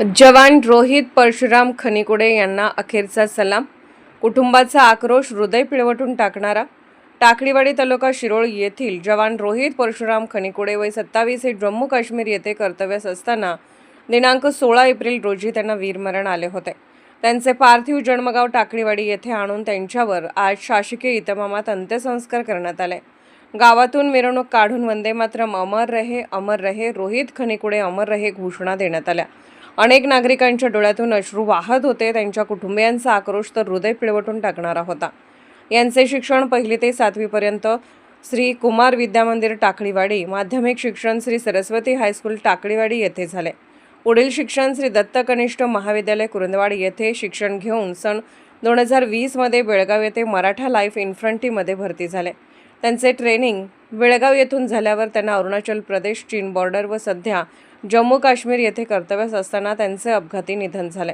जवान रोहित परशुराम खनिकुडे यांना अखेरचा सलाम. कुटुंबाचा आक्रोश हृदय पिळवटून टाकणारा. टाकळीवाडी तालुका शिरोळ येथील जवान रोहित परशुराम खनिकुडे वय 27 हे जम्मू काश्मीर येथे कर्तव्यास असताना दिनांक 16 एप्रिल रोजी त्यांना वीरमरण आले होते. त्यांचे पार्थिव जन्मगाव टाकळीवाडी येथे आणून त्यांच्यावर आज शासकीय इतमामात अंत्यसंस्कार करण्यात आले. गावातून मिरवणूक काढून वंदे मातरम अमर रहे रोहित खनिकुडे अमर रहे घोषणा देण्यात आल्या. अनेक नागरिकांच्या डोळ्यातून अश्रू वाहत होते. त्यांच्या कुटुंबियांचा आक्रोश तर हृदय पिळवटून टाकणारा होता. यांचे शिक्षण 1ली ते 7वी पर्यंत श्री कुमार विद्यामंदिर टाकळीवाडी, माध्यमिक शिक्षण श्री सरस्वती हायस्कूल टाकळीवाडी येथे झाले. पुढील शिक्षण श्री दत्त कनिष्ठ महाविद्यालय कुरुंदवाड येथे शिक्षण घेऊन सन 2020 मध्ये बेळगाव येथे मराठा लाईफ इन्फंट्रीमध्ये भरती झाले. त्यांचे ट्रेनिंग बेळगाव येथून झाल्यावर त्यांना अरुणाचल प्रदेश, चीन बॉर्डर व सध्या जम्मू काश्मीर येथे कर्तव्यास असताना त्यांचे अपघाती निधन झाले.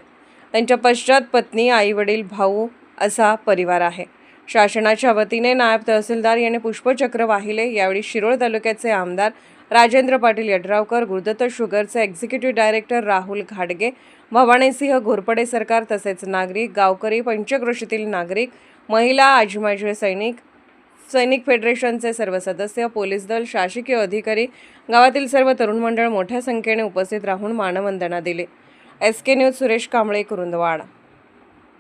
त्यांच्या पश्चात पत्नी, आई-वडील, भाऊ असा परिवार आहे. शासनाच्या वतीने नायब तहसीलदार यांनी पुष्पचक्र वाहिले. यावेळी शिरोळ तालुक्याचे आमदार राजेंद्र पाटील यड्रावकर, गुरुदत्त शुगरचे एक्झिक्युटिव्ह डायरेक्टर राहुल घाडगे, भवानीसिंह घोरपडे सरकार तसेच नागरिक, गावकरी, पंचक्रोशीतील नागरिक, महिला, आजी-माजी सैनिक फेडरेशनचे सर्व सदस्य, पोलीस दल, शासकीय अधिकारी, गावातील सर्व तरुण मंडळ मोठ्या संख्येने उपस्थित राहून मानवंदना दिली. SK news Suresh Kamble, Kurundwad.